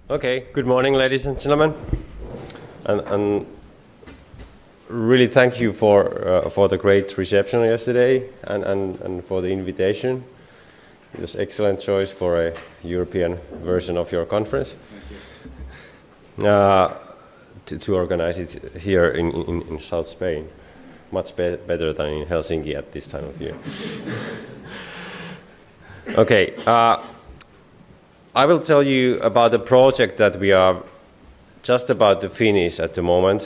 Okay, good morning, ladies and gentlemen, and really thank you for the great reception yesterday and for the invitation. It was excellent choice for a European version of your conference. To organize it here in South Spain, much better than in Helsinki at this time of year. Okay. I will tell you about the project that we are just about to finish at the moment.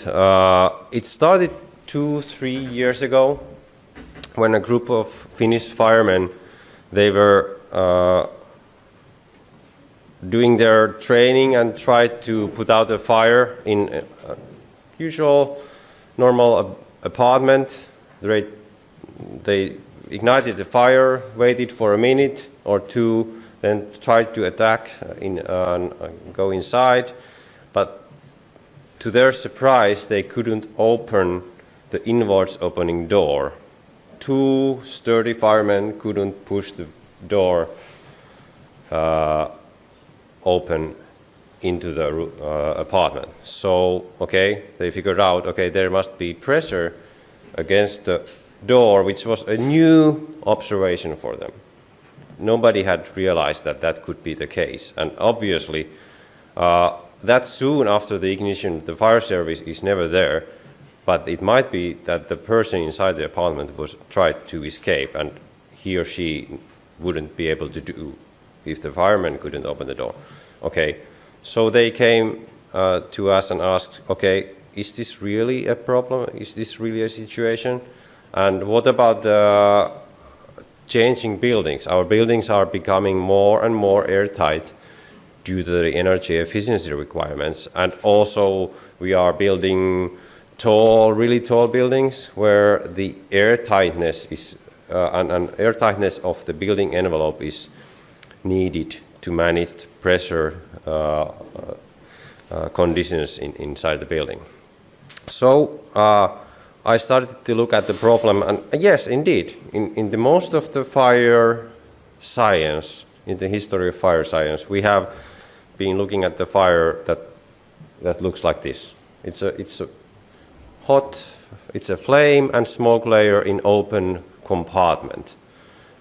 It started 2-3 years ago when a group of Finnish firemen, they were doing their training and tried to put out a fire in a usual normal apartment. They ignited the fire, waited for a minute or two, then tried to attack, go inside, but to their surprise, they couldn't open the inwards opening door. 2 sturdy firemen couldn't push the door open into the apartment. So, okay, they figured out, okay, there must be pressure against the door, which was a new observation for them. Nobody had realized that that could be the case. And obviously, that soon after the ignition, the fire service is never there, but it might be that the person inside the apartment was tried to escape and he or she wouldn't be able to do if the fireman couldn't open the door. Okay, so they came to us and asked, okay, is this really a problem? Is this really a situation? And what about the changing buildings? Our buildings are becoming more and more airtight due to the energy efficiency requirements, and also we are building tall, really tall buildings where the air tightness is and air tightness of the building envelope is needed to manage pressure conditions inside the building. So I started to look at the problem, and yes, indeed, in the most of the fire science, in the history of fire science, we have been looking at the fire that looks like this. It's a flame and smoke layer in open compartment,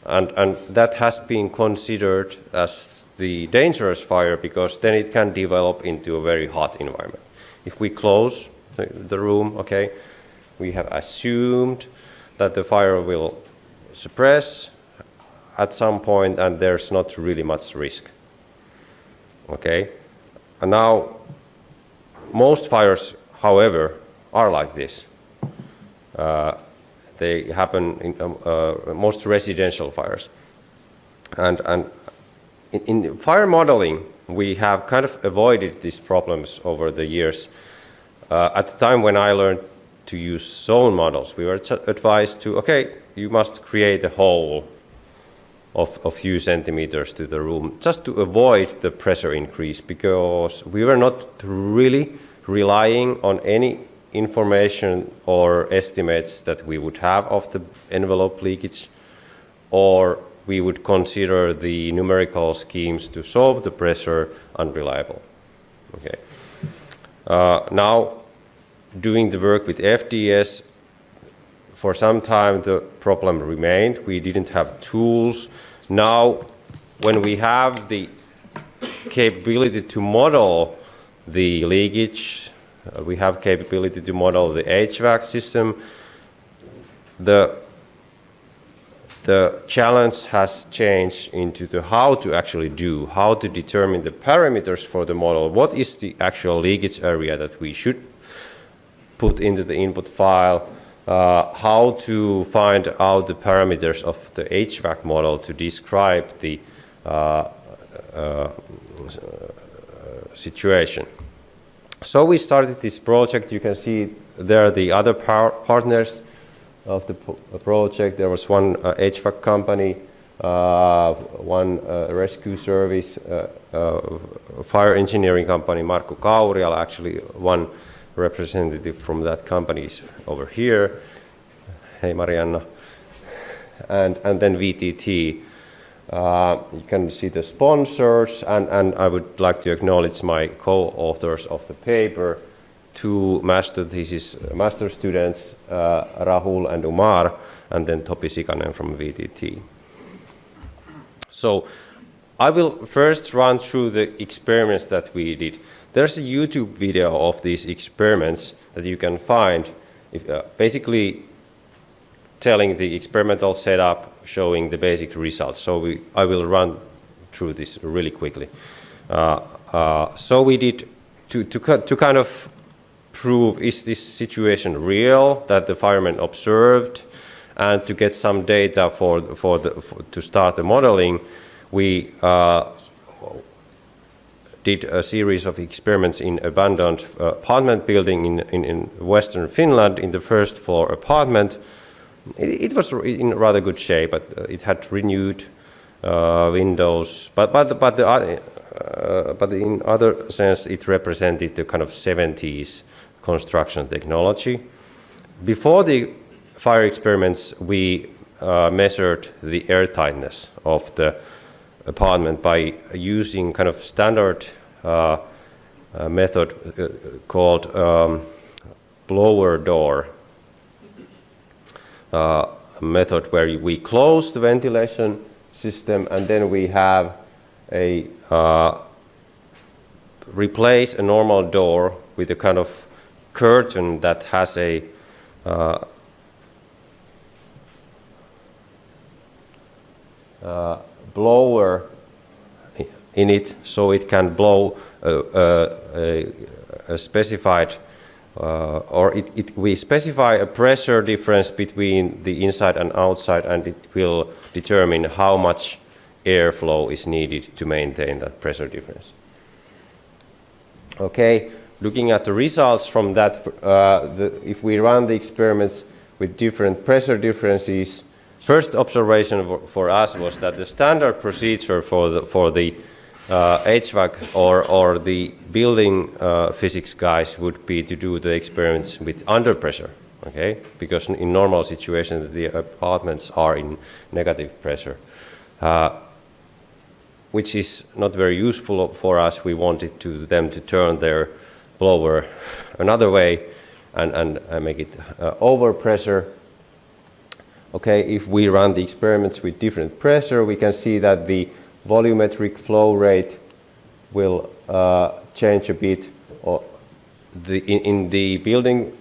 and that has been considered as the dangerous fire because then it can develop into a very hot environment. If we close the room, okay, we have assumed that the fire will suppress at some point and there's not really much risk. Okay, and now most fires, however, are like this. They happen in most residential fires. And in fire modeling, we have kind of avoided these problems over the years. At the time when I learned to use zone models, we were advised to, okay, you must create a hole of a few centimeters to the room just to avoid the pressure increase, because we were not really relying on any information or estimates that we would have of the envelope leakage, or we would consider the numerical schemes to solve the pressure unreliable. Okay. Now, doing the work with FDS, for some time the problem remained. We didn't have tools. Now, when we have the capability to model the leakage, we have capability to model the HVAC system, the challenge has changed into the how to actually do, how to determine the parameters for the model. What is the actual leakage area that we should put into the input file, how to find out the parameters of the HVAC model to describe the situation. So we started this project. You can see there are the other partners of the project. There was one HVAC company, one rescue service, fire engineering company, Markku Kauriala, actually one representative from that company is over here. Hey, Marianna. And then VTT. You can see the sponsors, and I would like to acknowledge my co-authors of the paper, two master students, Rahul and Umar, and then Topi Sikanen from VTT. So I will first run through the experiments that we did. There's a YouTube video of these experiments that you can find, basically telling the experimental setup, showing the basic results. So I will run through this really quickly. So we did, to kind of prove, is this situation real that the firemen observed, and to get some data to start the modeling, we did a series of experiments in abandoned apartment building in western Finland, in the first floor apartment. It was in rather good shape, but it had renewed windows. But in other sense, it represented the kind of 70s construction technology. Before the fire experiments, we measured the air tightness of the apartment by using kind of standard method called blower door method, where we close the ventilation system, and then we have a replace a normal door with a kind of curtain that has a blower in it, so it can blow a specified we specify a pressure difference between the inside and outside, and it will determine how much airflow is needed to maintain that pressure difference. Okay, looking at the results from that, if we run the experiments with different pressure differences, first observation for us was that the standard procedure for the HVAC or the building physics guys would be to do the experiments with under pressure, okay? Because in normal situations the apartments are in negative pressure, which is not very useful for us. We wanted them to turn their blower another way and make it overpressure. Okay, if we run the experiments with different pressure, we can see that the volumetric flow rate will change a bit. In the building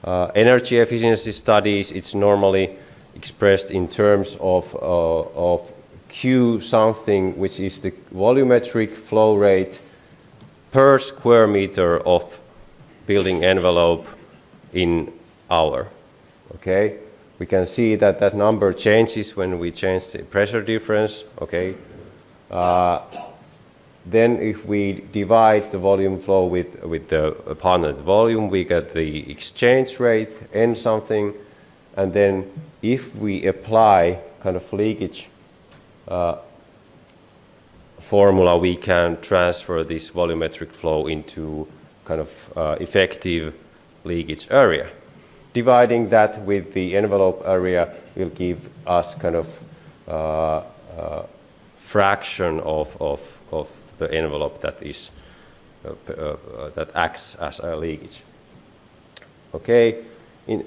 energy efficiency studies, it's normally expressed in terms of Q something, which is the volumetric flow rate per square meter of building envelope in hour. Okay, we can see that that number changes when we change the pressure difference. Okay, then if we divide the volume flow with the apartment volume, we get the exchange rate n something, and then if we apply kind of leakage formula, we can transfer this volumetric flow into kind of effective leakage area. Dividing that with the envelope area will give us kind of fraction of the envelope that is that acts as a leakage. Okay, in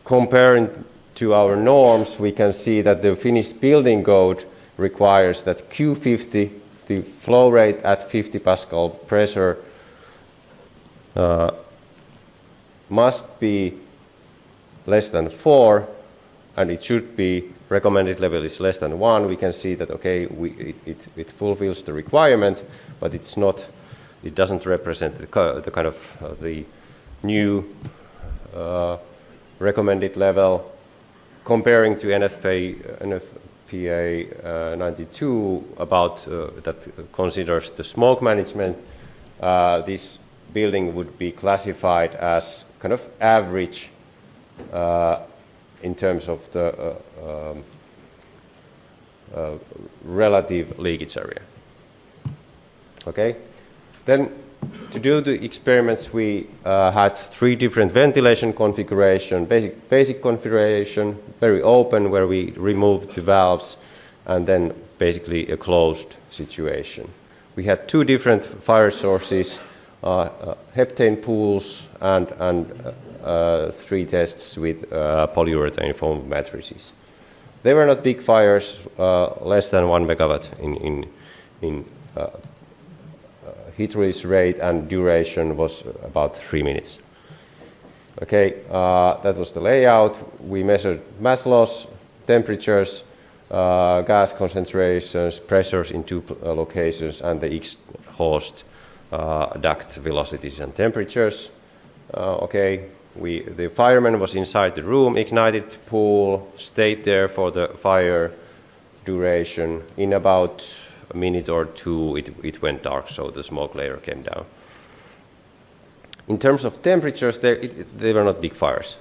comparing to our norms, we can see that the Finnish building code requires that Q50, the flow rate at 50 Pascal pressure, must be less than 4, and it should be recommended level is less than 1. We can see that okay, it fulfills the requirement, but it's not. It doesn't represent the kind of the new recommended level. Comparing to NFPA 92 about that considers the smoke management, this building would be classified as kind of average in terms of the relative leakage area. Okay, then to do the experiments, we had 3 different ventilation configuration, basic configuration, very open, where we removed the valves, and then basically a closed situation. We had 2 different fire sources, heptane pools, and 3 tests with polyurethane foam matrices. They were not big fires, less than 1 megawatt in heat release rate, and duration was about 3 minutes. Okay, that was the layout. We measured mass loss, temperatures, gas concentrations, pressures in 2 locations, and the exhaust duct velocities and temperatures. Okay, the fireman was inside the room, ignited the pool, stayed there for the fire duration. In about a minute or 2, it went dark, so the smoke layer came down. In terms of temperatures, they were not big fires.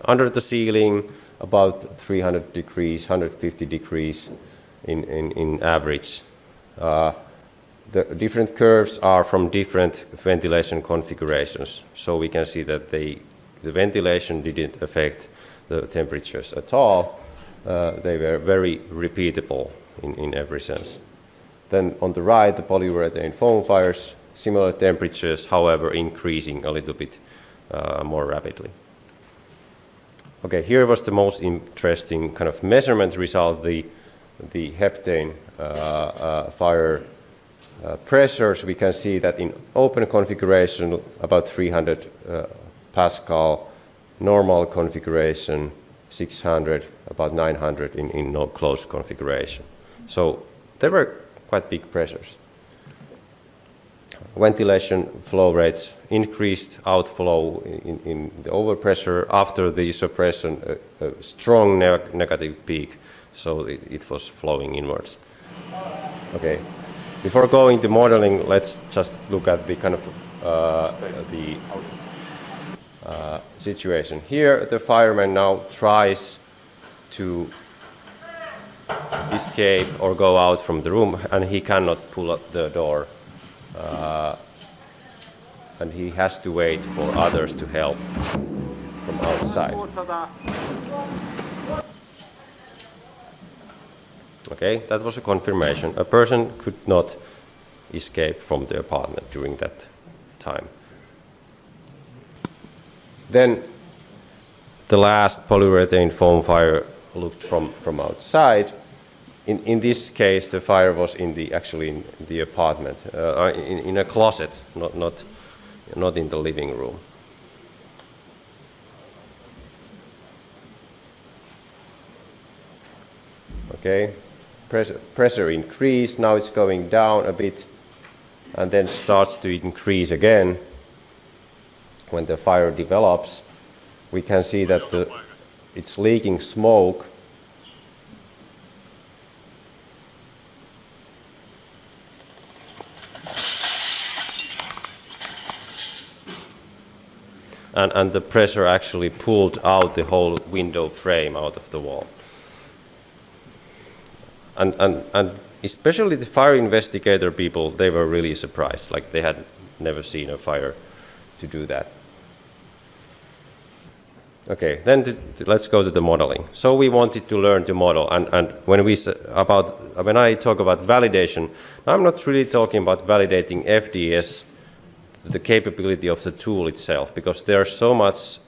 Under the ceiling, about 300 degrees, 150 degrees in average. The different curves are from different ventilation configurations, so we can see that the ventilation didn't affect the temperatures at all. They were very repeatable in every sense. Then on the right, the polyurethane foam fires, similar temperatures, however, increasing a little bit more rapidly. Okay, here was the most interesting kind of measurement result, the heptane fire pressures. We can see that in open configuration, about 300 Pascal, normal configuration, 600, about 900 in no closed configuration. So there were quite big pressures. Ventilation flow rates increased, outflow in the overpressure after the suppression, a strong negative peak, so it was flowing inwards. Okay, before going to modeling, let's just look at the kind of situation. Here, the fireman now tries to escape or go out from the room, and he cannot pull up the door. And he has to wait for others to help from outside. Okay, that was a confirmation. A person could not escape from the apartment during that time. Then the last polyurethane foam fire looked from outside. In this case, the fire was actually in the apartment, in a closet, not in the living room. Okay, pressure increased. Now it's going down a bit, and then starts to increase again. When the fire develops, we can see that it's leaking smoke. And the pressure actually pulled out the whole window frame out of the wall. And especially the fire investigator people, they were really surprised, like they had never seen a fire to do that. Okay, then let's go to the modeling. So we wanted to learn to model, and when I talk about validation, I'm not really talking about validating FDS, the capability of the tool itself, because there's so much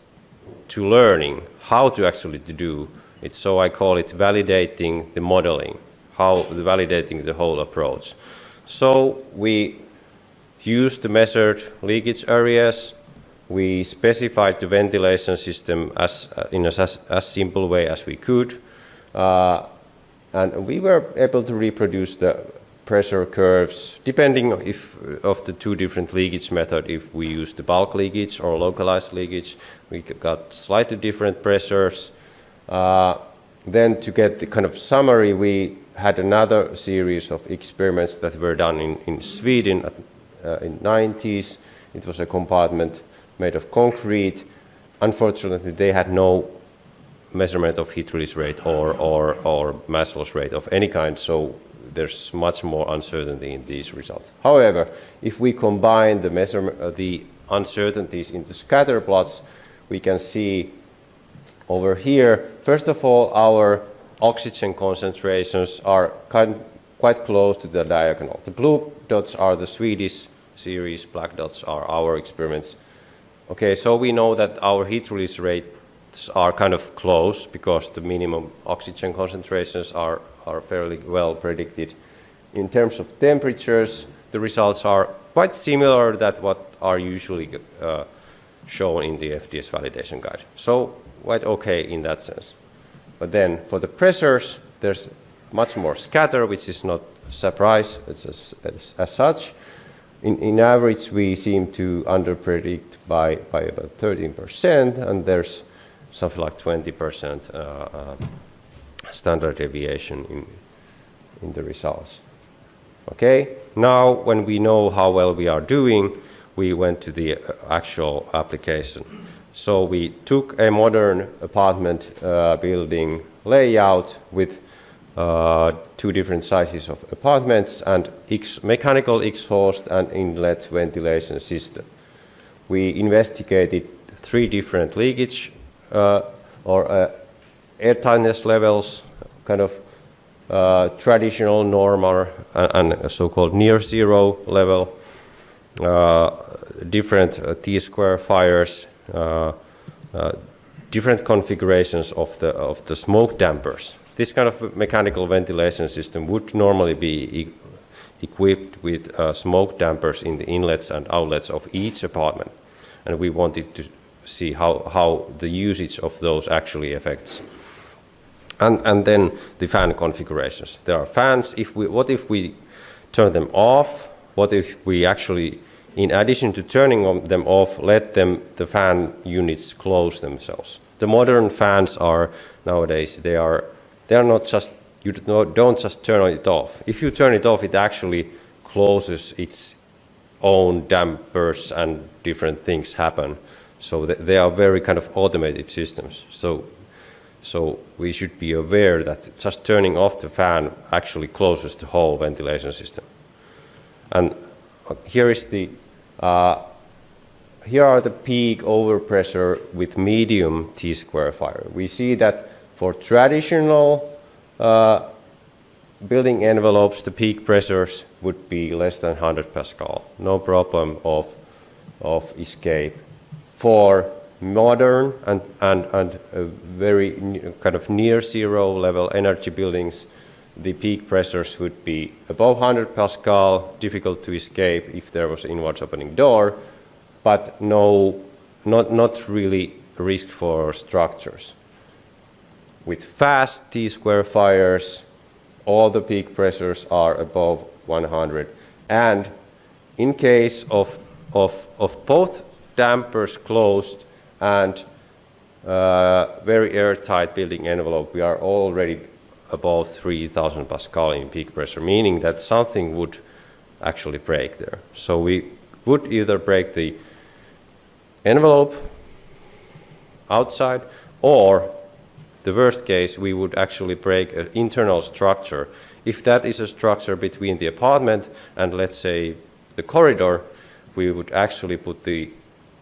to learning how to actually do it. So I call it validating the modeling, validating the whole approach. So we used the measured leakage areas. We specified the ventilation system in as simple way as we could, and we were able to reproduce the pressure curves depending of the 2 different leakage method. If we use the bulk leakage or localized leakage, we got slightly different pressures. Then to get the kind of summary, we had another series of experiments that were done in Sweden in 90s. It was a compartment made of concrete. Unfortunately, they had no measurement of heat release rate or mass loss rate of any kind, so there's much more uncertainty in these results. However, if we combine the uncertainties into scatter plots, we can see over here, first of all, our oxygen concentrations are quite close to the diagonal. The blue dots are the Swedish series, black dots are our experiments. Okay, so we know that our heat release rates are kind of close because the minimum oxygen concentrations are fairly well predicted. In terms of temperatures, the results are quite similar to what are usually shown in the FDS validation guide. So quite okay in that sense. But then for the pressures, there's much more scatter, which is not a surprise as such. In average, we seem to underpredict by about 13%, and there's something like 20% standard deviation in the results. Okay, now when we know how well we are doing, we went to the actual application. So we took a modern apartment building layout with 2 different sizes of apartments and mechanical exhaust and inlet ventilation system. We investigated 3 different leakage or air tightness levels, kind of traditional, normal, and a so-called near zero level, different T-square fires, different configurations of the smoke dampers. This kind of mechanical ventilation system would normally be equipped with smoke dampers in the inlets and outlets of each apartment. And we wanted to see how the usage of those actually affects. And then the fan configurations. There are fans. What if we turn them off? What if we actually, in addition to turning them off, let the fan units close themselves? The modern fans are nowadays, they are not just, you don't just turn it off. If you turn it off, it actually closes its own dampers and different things happen. So they are very kind of automated systems. So we should be aware that just turning off the fan actually closes the whole ventilation system. And here are the peak overpressure with medium T-square fire. We see that for traditional building envelopes, the peak pressures would be less than 100 Pascal. No problem of escape. For modern and very kind of near zero level energy buildings, the peak pressures would be above 100 Pascal, difficult to escape if there was inwards opening door, but not really risk for structures. With fast T-square fires, all the peak pressures are above 100. And in case of both dampers closed and very airtight building envelope, we are already above 3000 Pascal in peak pressure, meaning that something would actually break there. So we would either break the envelope outside, or the worst case, we would actually break an internal structure. If that is a structure between the apartment and, let's say, the corridor, we would actually put the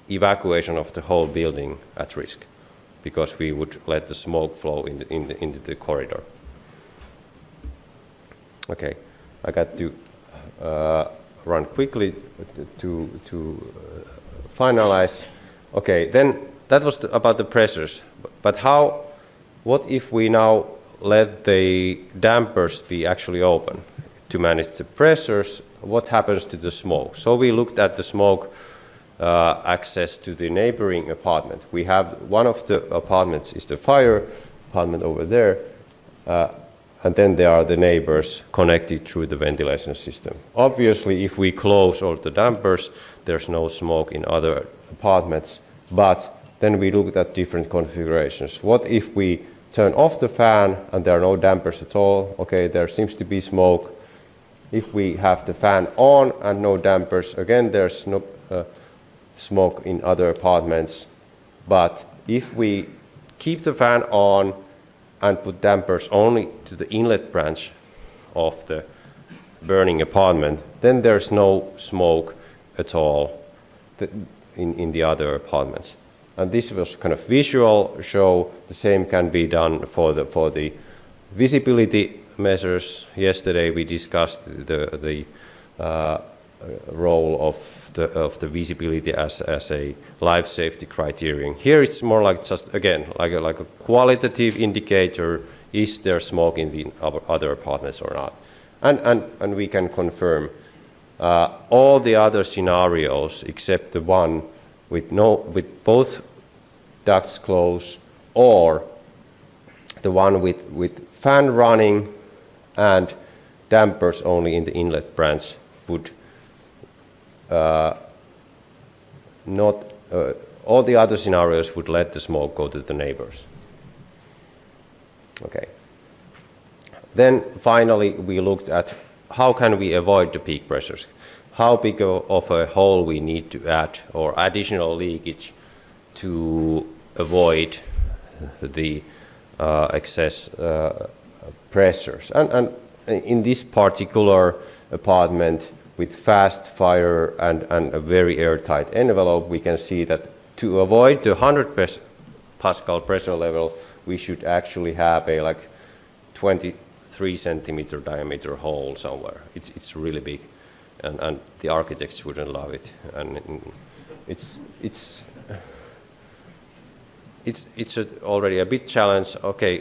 evacuation of the whole building at risk, because we would let the smoke flow into the corridor. Okay, I got to run quickly to finalize. Okay, then that was about the pressures. But what if we now let the dampers be actually open to manage the pressures? What happens to the smoke? So we looked at the smoke access to the neighboring apartment. We have one of the apartments is the fire apartment over there, and then there are the neighbors connected through the ventilation system. Obviously, if we close all the dampers, there's no smoke in other apartments, but then we looked at different configurations. What if we turn off the fan and there are no dampers at all? Okay, there seems to be smoke. If we have the fan on and no dampers, again, there's no smoke in other apartments. But if we keep the fan on and put dampers only to the inlet branch of the burning apartment, then there's no smoke at all in the other apartments. And this was kind of visual show. The same can be done for the visibility measures. Yesterday we discussed the role of the visibility as a life safety criterion. Here it's more like just again like a qualitative indicator: is there smoke in the other apartments or not? And we can confirm all the other scenarios except the one with both ducts closed, or the one with fan running and dampers only in the inlet branch would not. All the other scenarios would let the smoke go to the neighbors. Okay. Then finally we looked at how can we avoid the peak pressures. How big of a hole we need to add or additional leakage to avoid the excess pressures. And in this particular apartment with fast fire and a very airtight envelope, we can see that to avoid the 100 pascal pressure level, we should actually have a like 23 centimeter diameter hole somewhere. It's really big. And the architects wouldn't love it, and it's already a bit challenge. Okay,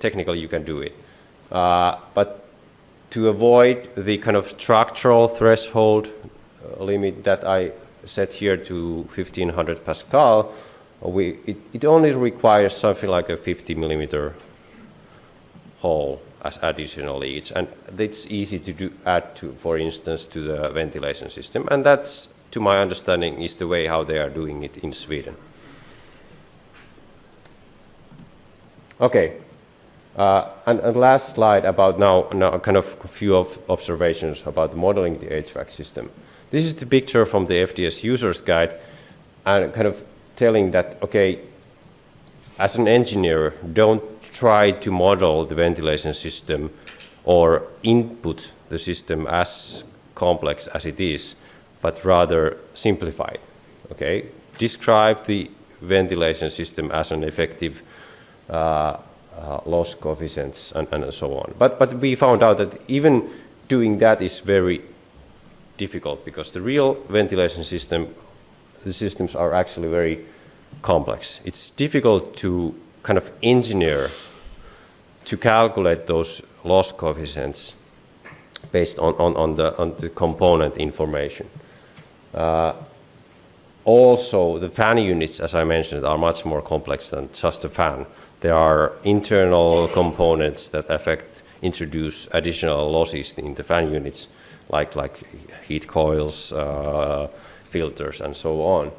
technically you can do it, but to avoid the kind of structural threshold limit that I set here to 1500 Pascal, it only requires something like a 50 millimeter hole as additional leakage, and it's easy to add to, for instance, to the ventilation system, and that's, to my understanding, is the way how they are doing it in Sweden. Okay, and last slide about now kind of a few of observations about modeling the HVAC system. This is the picture from the FDS Users Guide, and kind of telling that, okay, as an engineer, don't try to model the ventilation system or input the system as complex as it is, but rather simplify it. Okay? Describe the ventilation system as an effective loss coefficients and so on. But we found out that even doing that is very difficult because the real ventilation system, the systems are actually very complex. It's difficult to kind of engineer to calculate those loss coefficients based on the component information. Also, the fan units, as I mentioned, are much more complex than just a fan. There are internal components that introduce additional losses in the fan units, like heat coils, filters, and so on.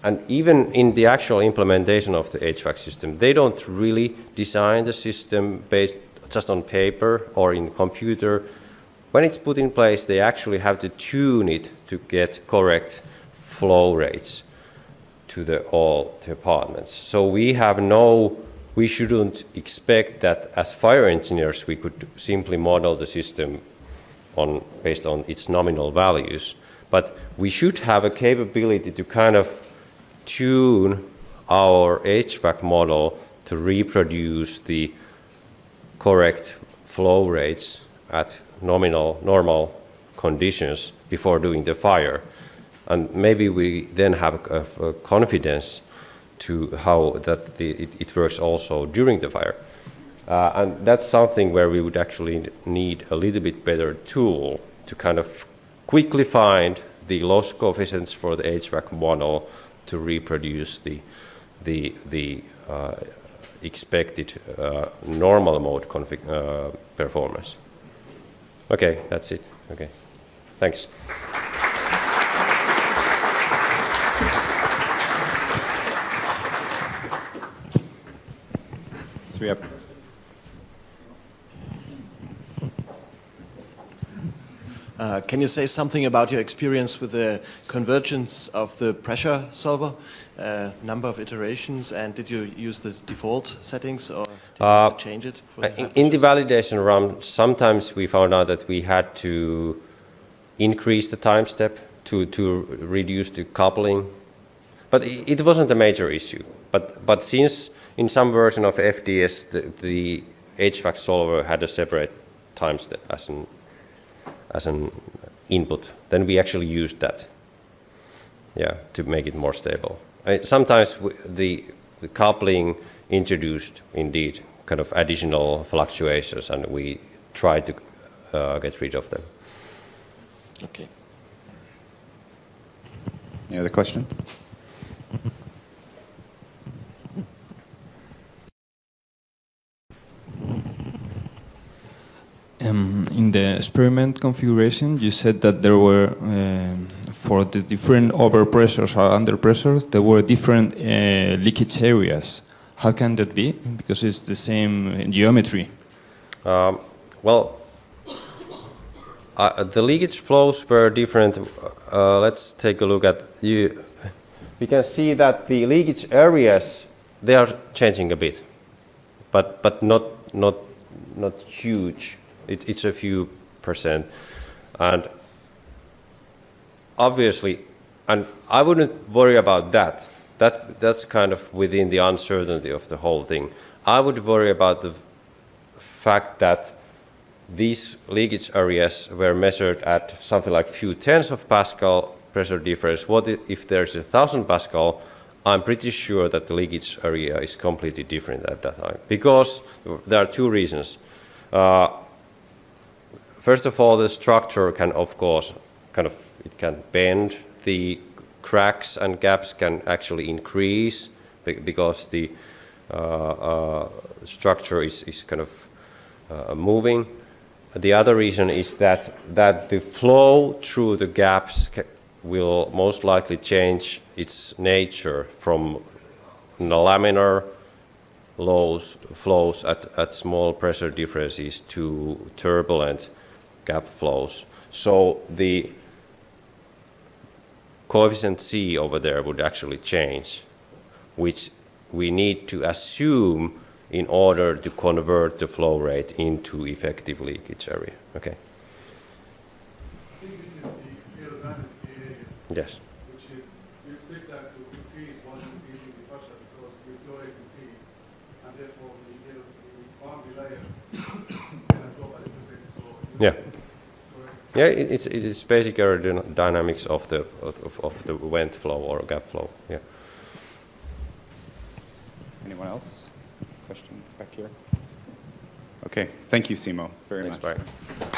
And even in the actual implementation of the HVAC system, they don't really design the system based just on paper or in computer. When it's put in place, they actually have to tune it to get correct flow rates to all the apartments. So we shouldn't expect that as fire engineers we could simply model the system based on its nominal values. But we should have a capability to kind of tune our HVAC model to reproduce the correct flow rates at normal conditions before doing the fire. And maybe we then have a confidence to how it works also during the fire. And that's something where we would actually need a little bit better tool to kind of quickly find the loss coefficients for the HVAC model to reproduce the expected normal mode performance. Okay, that's it. Okay, thanks. So we have can you say something about your experience with the convergence of the pressure solver, number of iterations, and did you use the default settings or? Did you have to change it for the high In the pressures? validation run, sometimes we found out that we had to increase the time step to reduce the coupling, but it wasn't a major issue. But since in some version of FDS the HVAC solver had a separate time step as an input, then we actually used that, to make it more stable. Sometimes the coupling introduced indeed kind of additional fluctuations, and we tried to get rid of them. Okay. Any other questions? In the experiment configuration, you said that there were, for the different overpressures or underpressures, there were different leakage areas. How can that be? Because it's the same geometry. Well, the leakage flows were different. Let's take a look at you. We can see that the leakage areas, they are changing a bit, but not huge. It's a few percent, and obviously, and I wouldn't worry about that. That's kind of within the uncertainty of the whole thing. I would worry about the fact that these leakage areas were measured at something like few tens of pascal pressure difference. What if there's 1,000 pascal? I'm pretty sure that the leakage area is completely different at that time, because there are two reasons. First of all, the structure can, of course, it can bend. The cracks and gaps can actually increase because the structure is kind of moving. The other reason is that the flow through the gaps will most likely change its nature from laminar flows at small pressure differences to turbulent gap flows. So the coefficient C over there would actually change, which we need to assume in order to convert the flow rate into effective leakage area. Okay. I think this is the aerodynamic area. Yes. Which is, you expect that to increase once increasing the pressure because the flow rate increases, and therefore the boundary layer can drop a little bit. So Yeah. it's correct. Yeah, it is basic aerodynamics of the vent flow or gap flow. Yeah. Anyone else? Questions back here? Okay, thank you, Simo, very Thanks, much. Brian.